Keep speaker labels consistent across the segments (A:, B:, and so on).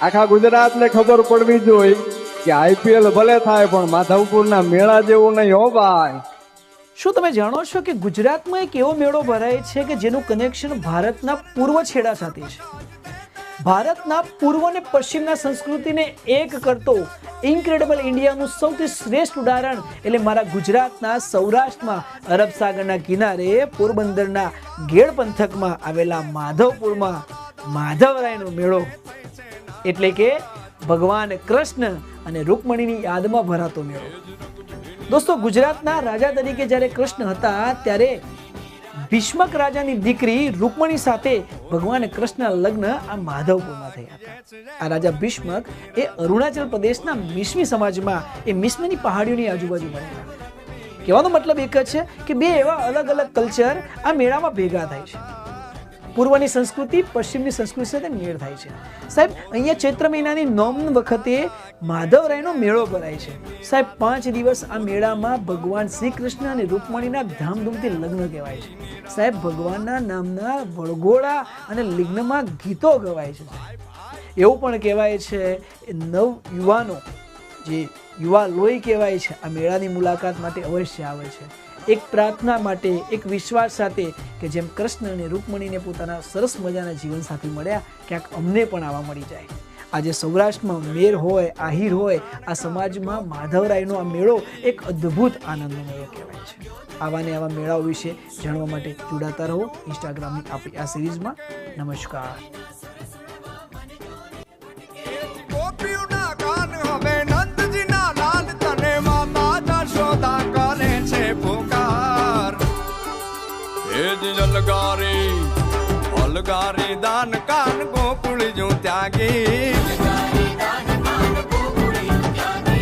A: આખા ગુજરાતને ખબર પડવી જોઈએ કે આઈપીએલ ભલે થાય પણ માધવપુરના મેળા જેવું નહીં હો ભાઈ.
B: શું તમે જાણો છો કે ગુજરાતમાં એક એવો મેળો ભરાય છે કે જેનું કનેક્શન ભારતના પૂર્વ છેડા સાથે છે? ભારતના પૂર્વ અને પશ્ચિમના સંસ્કૃતિને એક કરતો ઇન્ક્રેડિબલ ઇન્ડિયાનું સૌથી શ્રેષ્ઠ ઉદાહરણ એટલે મારા ગુજરાતના સૌરાષ્ટ્રમાં અરબ સાગરના કિનારે પોરબંદરના ગેડ પંથકમાં આવેલા માધવપુરમાં માધવરાયનો મેળો, એટલે કે ભગવાન કૃષ્ણ અને રૂકમણીની યાદમાં ભરાતો મેળો. દોસ્તો, ગુજરાતના રાજા તરીકે જ્યારે કૃષ્ણ હતા ત્યારે ભીષ્મક રાજાની દીકરી રૂકમણી સાથે ભગવાન કૃષ્ણના લગ્ન આ માધવપુરમાં થયા હતા. આ રાજા ભીષ્મક એ અરુણાચલ પ્રદેશના મિશ્મી સમાજમાં એ મિશ્મીની પહાડીઓની આજુબાજુ બનેલા. કહેવાનો મતલબ એક જ છે કે બે એવા અલગ અલગ કલ્ચર આ મેળામાં ભેગા થાય છે. પૂર્વની સંસ્કૃતિ પશ્ચિમની સંસ્કૃતિ સાથે મેળ થાય છે. સાહેબ, અહીંયા ચૈત્ર મહિનાની નોમ વખતે માધવરાયનો મેળો ભરાય છે. સાહેબ, 5 દિવસ આ મેળામાં ભગવાન શ્રી કૃષ્ણ અને રૂકમણીના ધામધૂમથી લગ્ન કહેવાય છે. સાહેબ, ભગવાનના નામના વળગોળા અને લગ્નમાં ગીતો ગવાય છે. એવું પણ કહેવાય છે નવ યુવાનો, જે યુવા લોહી કહેવાય છે, આ મેળાની મુલાકાત માટે અવશ્ય આવે છે. એક પ્રાર્થના માટે, એક વિશ્વાસ સાથે કે જેમ કૃષ્ણ અને રૂકમણીને પોતાના સરસ મજાના જીવનસાથી મળ્યા, ક્યાંક અમને પણ આવા મળી જાય. આજે સૌરાષ્ટ્રમાં મેર હોય, આહિર હોય, આ સમાજમાં માધવરાયનો આ મેળો એક અદ્ભુત આનંદનો મેળો કહેવાય છે. આવા ને આવા મેળાઓ વિશે જાણવા માટે જોડાતા રહો ઇન્સ્ટાગ્રામની આપણી આ સિરીઝમાં. નમસ્કાર.
C: अलगारी दान कान गोकुल जो त्यागी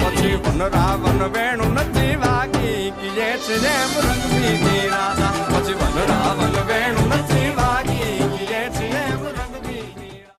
C: પછી વન રાવણ વેણુ નથી વાગી કિયે છે જેમ રંગ બીજી રાધા પછી વન રાવણ